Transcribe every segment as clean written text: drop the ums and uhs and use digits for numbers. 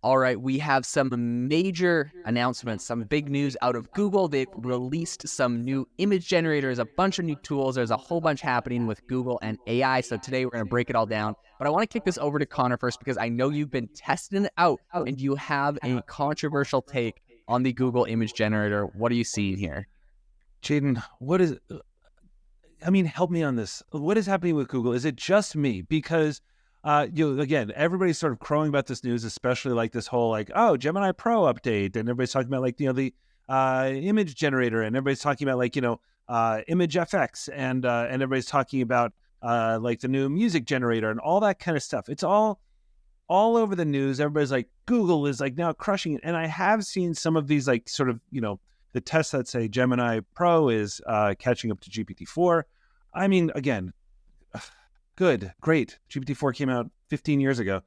All right, we have some major announcements, some big news out of Google. They've released some new image generators, a bunch of new tools. There's a whole bunch happening with Google and AI. So today we're going to break it all down. But I want to kick this over to Connor first because I know you've been testing it out and you have a controversial take on the Google image generator. What are you seeing here? Jaden, help me on this. What is happening with Google? Is it just me? Because, again, everybody's sort of crowing about this news, especially like this whole Gemini Pro update. And everybody's talking about the image generator. And everybody's talking about Image FX. And everybody's talking about the new music generator and all that kind of stuff. It's all over the news. Everybody's like, Google is now crushing it. And I have seen some of these the tests that say Gemini Pro is catching up to GPT-4. I mean, again, good, great. GPT-4 came out 15 years ago.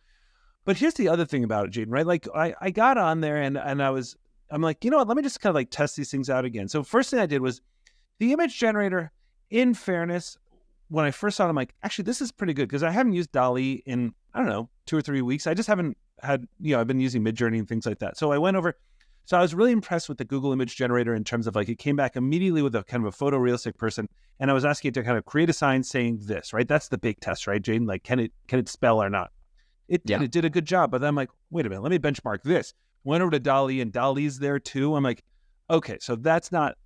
But here's the other thing about it, Jaden, right? I got on there and I'm like, you know what? Let me just kind of test these things out again. So first thing I did was the image generator, in fairness, when I first saw it, I'm like, actually, this is pretty good because I haven't used DALL-E in, 2 or 3 weeks. I just haven't had, I've been using Midjourney and things like that. So I went over. So I was really impressed with the Google image generator in terms of it came back immediately with a kind of a photorealistic person. And I was asking it to kind of create a sign saying this, right? That's the big test, right, Jaden? Can it spell or not? It did. Yeah. It did a good job. But then I'm like, wait a minute, let me benchmark this. Went over to DALL-E and DALL-E's there too. I'm like, okay, so it's not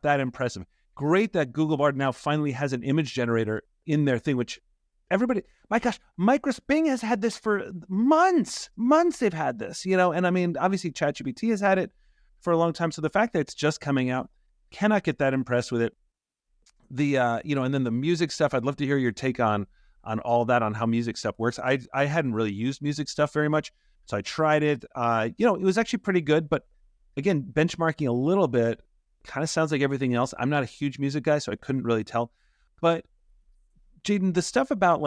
that impressive. Great that Google Bard now finally has an image generator in their thing, which everybody, my gosh, Bing has had this for months they've had this, and I mean, obviously ChatGPT has had it for a long time. So the fact that it's just coming out, cannot get that impressed with it. And then the music stuff, I'd love to hear your take on all that, on how music stuff works. I hadn't really used music stuff very much. So I tried it, it was actually pretty good, but again, benchmarking a little bit, kind of sounds like everything else. I'm not a huge music guy, so I couldn't really tell, but Jaden, the stuff about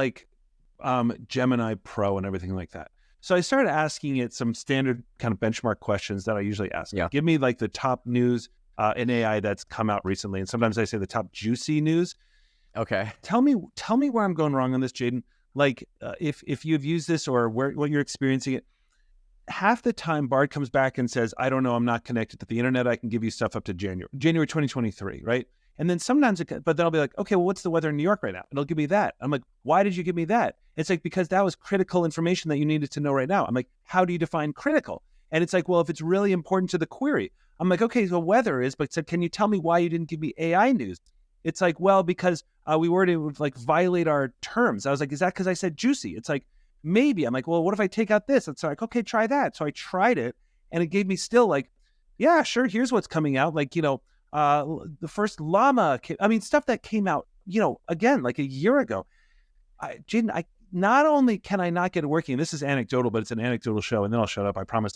Gemini Pro and everything like that. So I started asking it some standard kind of benchmark questions that I usually ask. Yeah. Give me the top news in AI that's come out recently. And sometimes I say the top juicy news. Okay. Tell me where I'm going wrong on this, Jaden. If you've used this or what you're experiencing it, half the time Bard comes back and says, I don't know, I'm not connected to the internet. I can give you stuff up to January 2023, right? And then sometimes, but then I'll be like, okay, well, what's the weather in New York right now? And it'll give me that. I'm like, why did you give me that? It's because that was critical information that you needed to know right now. I'm like, how do you define critical? And it's well, if it's really important to the query, I'm like, okay, so weather is, but said, can you tell me why you didn't give me AI news? It's well, because we were to violate our terms. I was like, is that because I said juicy? It's maybe. I'm like, well, what if I take out this? It's okay, try that. So I tried it and it gave me still yeah, sure. Here's what's coming out. The first llama, stuff that came out, again, a year ago. Jaden, I not only can I not get it working, this is anecdotal, but it's an anecdotal show, and then I'll shut up, I promise.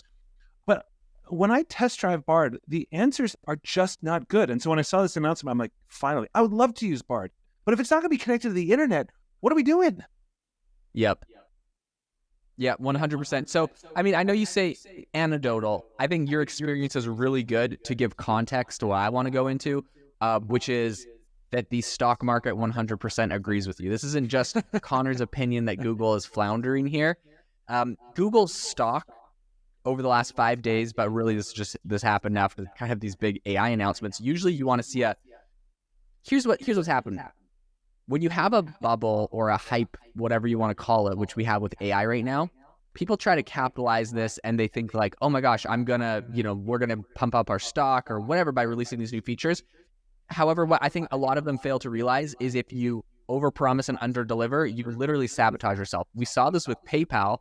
But when I test drive Bard, the answers are just not good. And so when I saw this announcement, I'm like, finally, I would love to use Bard. But if it's not going to be connected to the internet, what are we doing? Yep. Yeah, 100%. So, I know you say anecdotal. I think your experience is really good to give context to what I want to go into, which is that the stock market 100% agrees with you. This isn't just Connor's opinion that Google is floundering here. Google's stock over the last 5 days, but really this happened after kind of these big AI announcements. Usually you want to see here's what's happened. When you have a bubble or a hype, whatever you want to call it, which we have with AI right now, people try to capitalize this and they think oh my gosh, we're going to pump up our stock or whatever by releasing these new features. However, what I think a lot of them fail to realize is if you overpromise and underdeliver, you literally sabotage yourself. We saw this with PayPal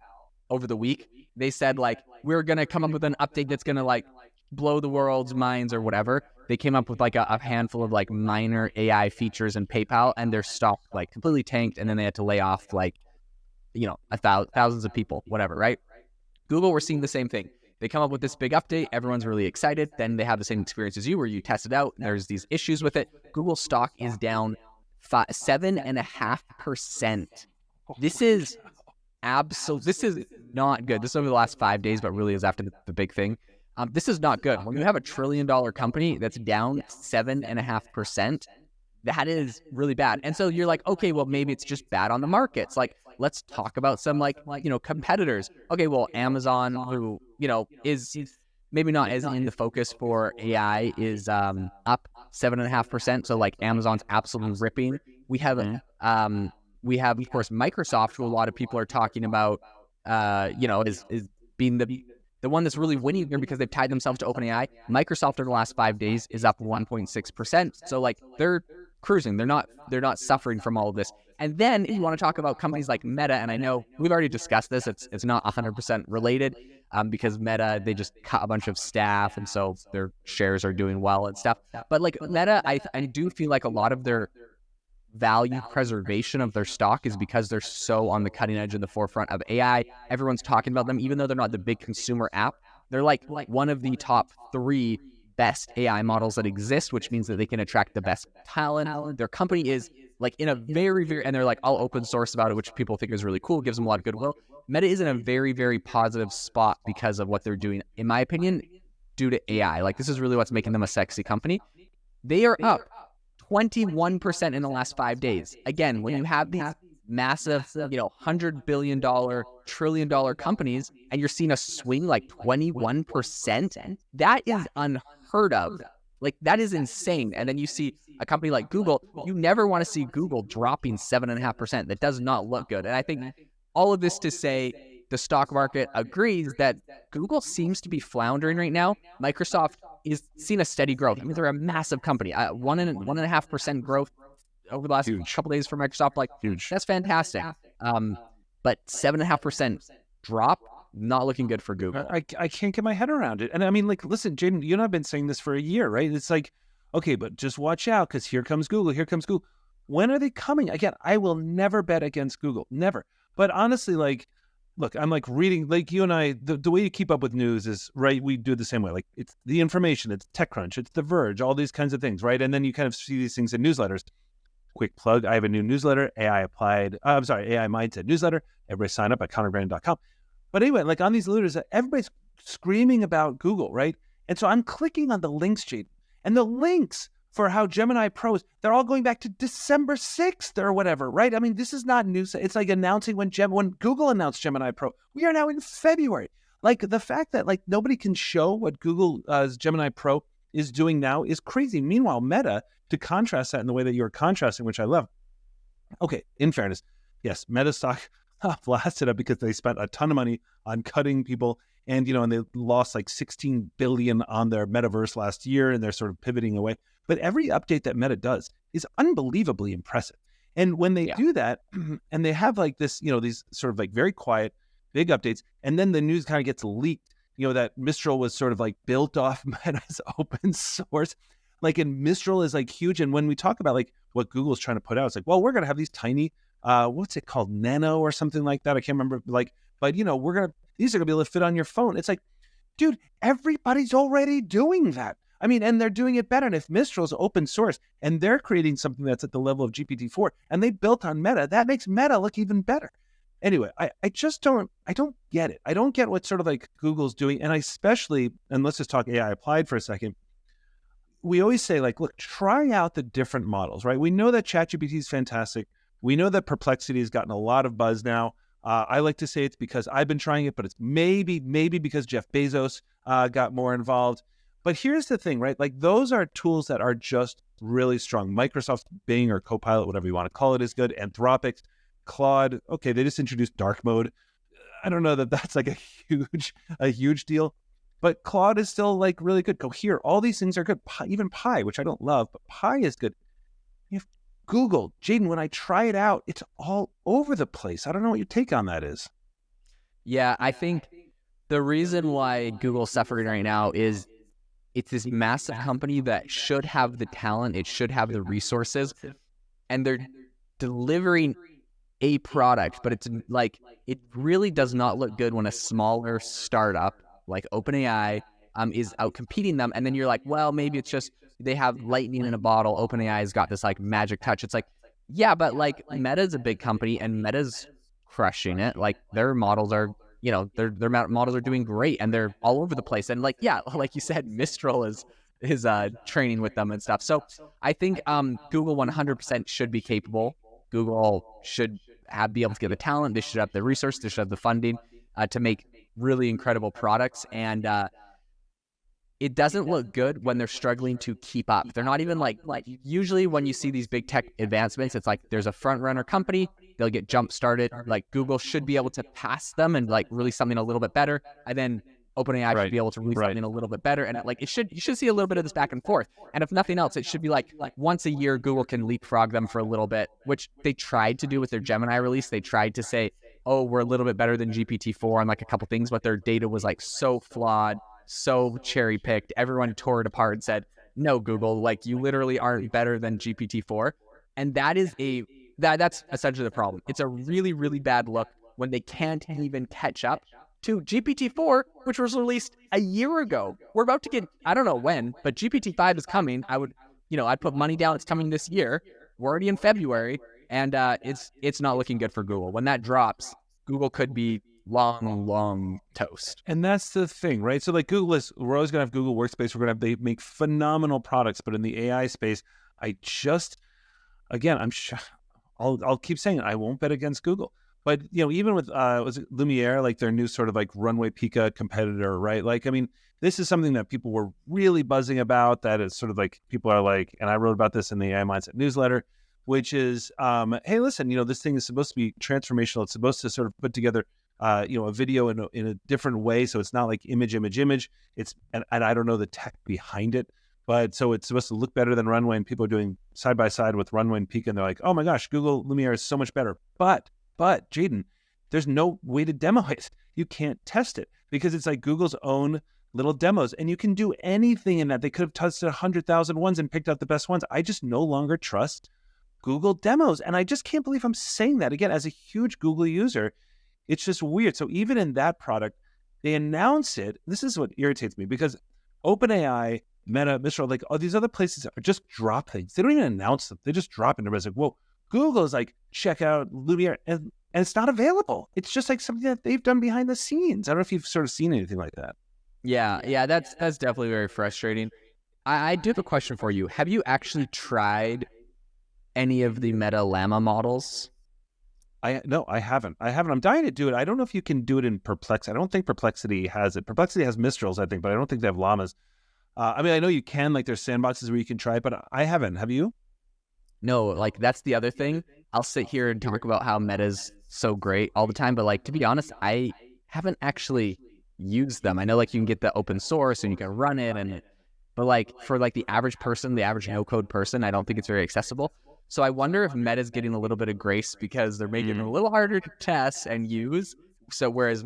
over the week. They said we're going to come up with an update that's going to blow the world's minds or whatever. They came up with a handful of minor AI features in PayPal, and their stock completely tanked, and then they had to lay off thousands of people, whatever, right? Google, we're seeing the same thing. They come up with this big update, everyone's really excited, then they have the same experience as you where you test it out, and there's these issues with it. Google stock is down 7.5%. This is not good. This is over the last 5 days, but really is after the big thing. This is not good. When you have $1 trillion company that's down 7.5%, that is really bad. And so you're like, okay, well, maybe it's just bad on the markets. Like, let's talk about some like, competitors. Okay, well, Amazon, who, is maybe not as in the focus for AI, is up 7.5%. So like Amazon's absolutely ripping. We have we have, of course, Microsoft, who a lot of people are talking about, is being the one that's really winning here because they've tied themselves to OpenAI. Microsoft in the last 5 days is up 1.6%. So like they're cruising. They're not suffering from all of this. And then if you want to talk about companies like Meta, and I know we've already discussed this, it's not 100% related, because Meta, they just cut a bunch of staff, and so their shares are doing well and stuff. But like Meta, I do feel like a lot of their value preservation of their stock is because they're so on the cutting edge and the forefront of AI. Everyone's talking about them, even though they're not the big consumer app. They're like one of the top 3 best AI models that exist, which means that they can attract the best talent. Their company is like in a very, very, and they're like all open source about it, which people think is really cool, gives them a lot of goodwill. Meta is in a very, very positive spot because of what they're doing, in my opinion, due to AI. Like, this is really what's making them a sexy company. They are up 21% in the last 5 days. Again, when you have these massive, $100 billion, $1 trillion companies, and you're seeing a swing like 21%, that is unheard of. Like, that is insane. And then you see a company like Google, you never want to see Google dropping 7.5%. That does not look good. And I think all of this to say the stock market agrees that Google seems to be floundering right now. Microsoft is seeing a steady growth. I mean, they're a massive company. 1.5% growth over the last couple days for Microsoft. Like, Huge. that's fantastic. But 7.5% drop, not looking good for Google. I can't get my head around it. And I mean, like, listen, Jaden, you and I have been saying this for a year, right? It's like, okay, but just watch out, because here comes Google. Here comes Google. When are they coming? Again, I will never bet against Google. Never. But honestly, like, look, I'm like reading, like you and I, the way you keep up with news is, right, we do it the same way. Like, it's the information, it's TechCrunch, it's The Verge, all these kinds of things, right? And then you kind of see these things in newsletters. Quick plug, I have a new newsletter, AI Mindset newsletter. Everybody sign up at connorbrandon.com. But anyway, like on these newsletters, everybody's screaming about Google, right? And so I'm clicking on the links, Jade, and the links for how Gemini Pros, they're all going back to December 6th or whatever, right? I mean, this is not news. It's like announcing when Google announced Gemini Pro. We are now in February. Like, the fact that like nobody can show what Google's Gemini Pro is doing now is crazy. Meanwhile, Meta, to contrast that in the way that you're contrasting, which I love. Okay, in fairness, yes, Meta stock blasted up because they spent a ton of money on cutting people, and and they lost like 16 billion on their metaverse last year, and they're sort of pivoting away. But every update that Meta does is unbelievably impressive. And when they do that, and they have like this, these sort of like very quiet, big updates, and then the news kind of gets leaked, that Mistral was sort of like built off Meta's open source. Like, and Mistral is like huge. And when we talk about like what Google's trying to put out, it's like, well, we're going to have these tiny, what's it called? Nano or something like that. I can't remember. Like, but these are going to be able to fit on your phone. It's like, dude, everybody's already doing that. I mean, and they're doing it better. And if Mistral is open source and they're creating something that's at the level of GPT-4 and they built on Meta, that makes Meta look even better. Anyway, I don't get it. I don't get what sort of like Google's doing. And and let's just talk AI applied for a second. We always say, like, look, try out the different models, right? We know that ChatGPT is fantastic. We know that Perplexity has gotten a lot of buzz now. I like to say it's because I've been trying it, but it's maybe because Jeff Bezos got more involved. But here's the thing, right? Like, those are tools that are just really strong. Microsoft's Bing or Copilot, whatever you want to call it, is good. Anthropic's, Claude, okay, they just introduced dark mode. I don't know that that's like a huge deal, but Claude is still like really good. Cohere, all these things are good. Even Pi, which I don't love, but Pi is good. If Google, Jaden, when I try it out, it's all over the place. I don't know what your take on that is. Yeah, I think the reason why Google's suffering right now is it's this massive company that should have the talent, it should have the resources, and they're delivering a product, but it's like, it really does not look good when a smaller startup like OpenAI is out competing them. And then you're like, well, maybe it's just they have lightning in a bottle. OpenAI has got this like magic touch. It's like, yeah, but like Meta's a big company and Meta's crushing it. Like, their models are, their models are doing great and they're all over the place. And like, yeah, like you said, Mistral is training with them and stuff. So I think Google 100% should be capable. Google should be able to get the talent. They should have the resource. They should have the funding to make really incredible products. And it doesn't look good when they're struggling to keep up. They're not even like usually when you see these big tech advancements, it's like there's a front runner company, they'll get jump started. Like Google should be able to pass them and like release something a little bit better, and then OpenAI should be able to release something a little bit better. And like you should see a little bit of this back and forth. And if nothing else, it should be like once a year Google can leapfrog them for a little bit, which they tried to do with their Gemini release. They tried to say, oh, we're a little bit better than GPT-4 on like a couple things, but their data was like so flawed, so cherry picked. Everyone tore it apart and said, no, Google, like you literally aren't better than GPT-4. And that is that's essentially the problem. It's a really, really bad look when they can't even catch up to GPT-4, which was released a year ago. We're about to get, I don't know when, but GPT-5 is coming. I'd put money down. It's coming this year. We're already in February, and it's not looking good for Google. When that drops, Google could be long toast. And that's the thing, right? So like we're always going to have Google Workspace. They make phenomenal products, but in the AI space, I'll keep saying it. I won't bet against Google. But, even with, was it Lumiere, like their new sort of like Runway Pika competitor, right? Like, I mean, this is something that people were really buzzing about, that is sort of like, people are like, and I wrote about this in the AI Mindset newsletter, which is, hey, listen, this thing is supposed to be transformational. It's supposed to sort of put together, a video in a different way. So it's not like image. It's, and I don't know the tech behind it, but so it's supposed to look better than Runway, and people are doing side by side with Runway and Pika, and they're like, oh my gosh, Google Lumiere is so much better. But Jaden, there's no way to demo it. You can't test it because it's like Google's own little demos, and you can do anything in that. They could have tested 100,000 ones and picked out the best ones. I just no longer trust Google demos. And I just can't believe I'm saying that. Again, as a huge Google user, it's just weird. So even in that product, they announce it. This is what irritates me, because OpenAI, Meta, Mistral, like all these other places are just drop things. They don't even announce them. They just drop it. Everybody's like, whoa, Google is like, check out Lumiere. And it's not available. It's just like something that they've done behind the scenes. I don't know if you've sort of seen anything like that. Yeah, that's definitely very frustrating. I do have a question for you. Have you actually tried any of the Meta Llama models? No, I haven't. I'm dying to do it. I don't know if you can do it in Perplexity. I don't think Perplexity has it. Perplexity has Mistrals, I think, but I don't think they have Llamas. I mean, I know you can, like there's sandboxes where you can try it, but I haven't. Have you? No, like that's the other thing. I'll sit here and talk about how Meta's so great all the time, but like, to be honest, I haven't actually used them. I know like you can get the open source and you can run it, but like for like the average person, the average no code person, I don't think it's very accessible. So I wonder if Meta's getting a little bit of grace because they're making it a little harder to test and use. So whereas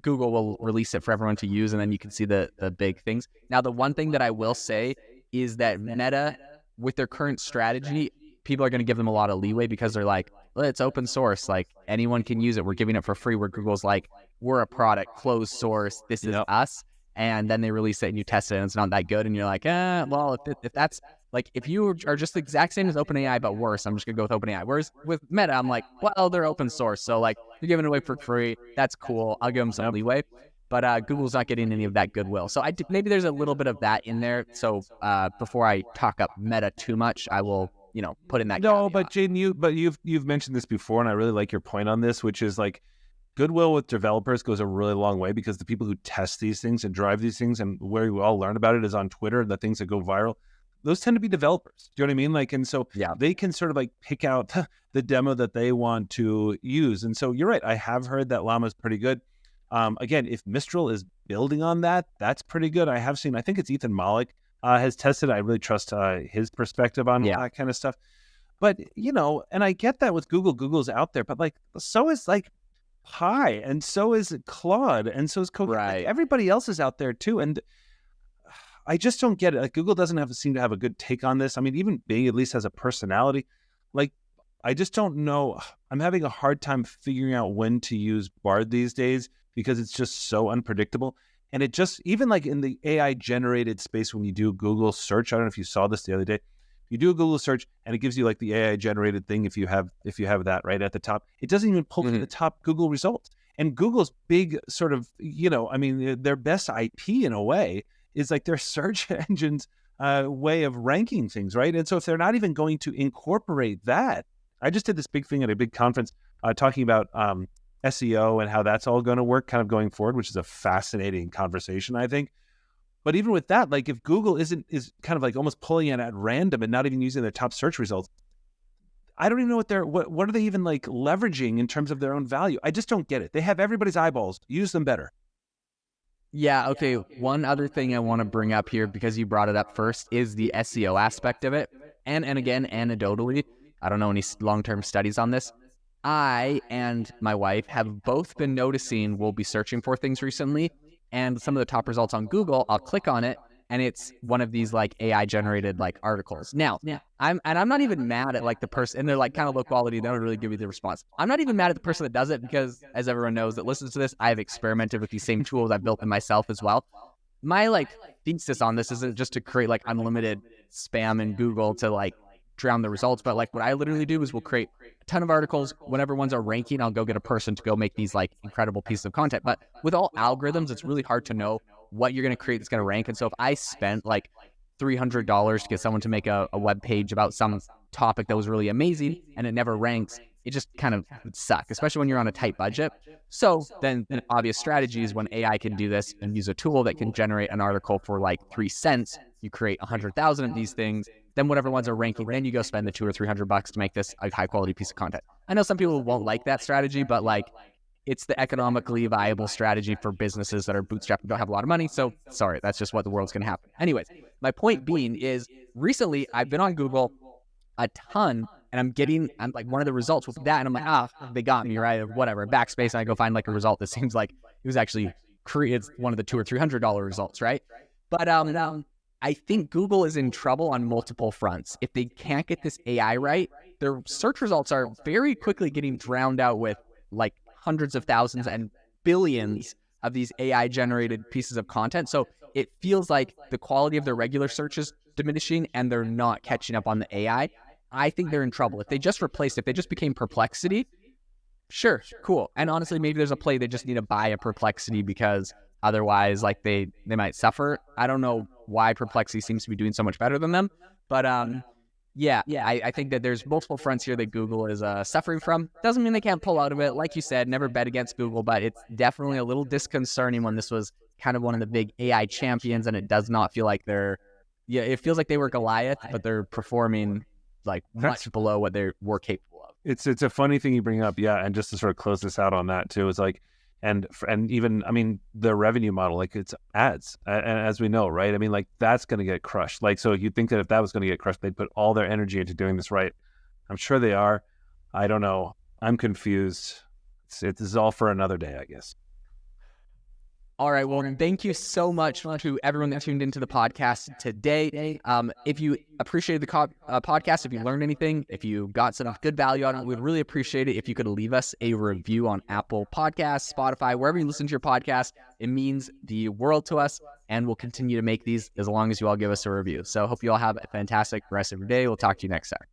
Google will release it for everyone to use, and then you can see the big things. Now, the one thing that I will say is that Meta, with their current strategy, people are going to give them a lot of leeway because they're like, well, it's open source. Like anyone can use it. We're giving it for free, where Google's like, we're a product, closed source. This is us. And then they release it and you test it and it's not that good. And you're like, well, if that's like, if you are just the exact same as OpenAI, but worse, I'm just gonna go with OpenAI. Whereas with Meta, I'm like, well, they're open source. So like, you're giving it away for free. That's cool. I'll give them some leeway. But Google's not getting any of that goodwill. So maybe there's a little bit of that in there. So before I talk up Meta too much, I will, put in that. No, but Jaden, you've mentioned this before, and I really like your point on this, which is like, goodwill with developers goes a really long way, because the people who test these things and drive these things, and where we all learn about it is on Twitter, the things that go viral, those tend to be developers. Do you know what I mean? Like, and so they can sort of like pick out the demo that they want to use. And so you're right. I have heard that Llama is pretty good. Again, if Mistral is building on that, that's pretty good. I have seen, I think it's Ethan Malik has tested. I really trust his perspective on that kind of stuff. But, and I get that with Google. Google's out there, but like, so is like Pi, and so is Claude, and so is Coca. Right. Like, everybody else is out there too, and I just don't get it. Like, Google doesn't seem to have a good take on this. I mean, even Bing at least has a personality. Like, I just don't know. I'm having a hard time figuring out when to use Bard these days, because it's just so unpredictable. And it just, even like in the AI generated space, when you do Google search, I don't know if you saw this the other day. You do a Google search and it gives you like the AI generated thing. If you have that right at the top, it doesn't even pull to the top Google results. And Google's big sort of, their best IP in a way is like their search engines way of ranking things, right? And so if they're not even going to incorporate that, I just did this big thing at a big conference talking about SEO and how that's all going to work kind of going forward, which is a fascinating conversation, I think. But even with that, like if Google is kind of like almost pulling it at random and not even using their top search results, I don't even know what are they even like leveraging in terms of their own value? I just don't get it. They have everybody's eyeballs. Use them better. Yeah, okay. One other thing I want to bring up here, because you brought it up first, is the SEO aspect of it. And again, anecdotally, I don't know any long-term studies on this. I and my wife have both been noticing we'll be searching for things recently, and some of the top results on Google, I'll click on it, and it's one of these like AI generated like articles. Now, I'm not even mad at like the person, and they're like kind of low quality. They don't really give you the response. I'm not even mad at the person that does it, because as everyone knows that listens to this, I've experimented with these same tools. I've built them myself as well. My like thesis on this isn't just to create like unlimited spam in Google to like drown the results, but like what I literally do is we'll create a ton of articles. Whenever ones are ranking, I'll go get a person to go make these like incredible pieces of content. But with all algorithms, it's really hard to know what you're going to create that's going to rank. And so if I spent like $300 to get someone to make a web page about some topic that was really amazing and it never ranks, it just kind of would suck, especially when you're on a tight budget. So then an obvious strategy is when AI can do this and use a tool that can generate an article for like 3 cents, you create 100,000 of these things, then whatever ones are ranking, then you go spend the $200 or $300 to make this a high quality piece of content. I know some people won't like that strategy, but like it's the economically viable strategy for businesses that are bootstrapped and don't have a lot of money. So sorry, that's just what the world's going to happen. Anyways, my point being is recently I've been on Google a ton, and I'm like one of the results with that, and I'm like, they got me, right? Or whatever. Backspace, and I go find like a result that seems like it was actually created one of the $200 or $300 results, right? But I think Google is in trouble on multiple fronts. If they can't get this AI right, their search results are very quickly getting drowned out with like hundreds of thousands and billions of these AI generated pieces of content. So it feels like the quality of their regular search is diminishing and they're not catching up on the AI. I think they're in trouble. If they just became Perplexity, sure, cool. And honestly, maybe there's a play they just need to buy a Perplexity, because otherwise like they might suffer. I don't know why Perplexity seems to be doing so much better than them, but I think that there's multiple fronts here that Google is suffering from. Doesn't mean they can't pull out of it. Like you said, never bet against Google, but it's definitely a little disconcerting when this was kind of one of the big AI champions, and it does not feel like it feels like they were Goliath, but they're performing like much below what they were capable of. It's a funny thing you bring up, yeah. And just to sort of close this out on that too, is like, and even, I mean, the revenue model, like it's ads, and as we know, right? I mean, like that's going to get crushed. Like, so you'd think that if that was going to get crushed, they'd put all their energy into doing this right. I'm sure they are. I don't know. I'm confused. This is all for another day, I guess. All right. Well, thank you so much to everyone that tuned into the podcast today. If you appreciated the podcast, if you learned anything, if you got some good value on it, we'd really appreciate it if you could leave us a review on Apple Podcasts, Spotify, wherever you listen to your podcast. It means the world to us, and we'll continue to make these as long as you all give us a review. So hope you all have a fantastic rest of your day. We'll talk to you next time.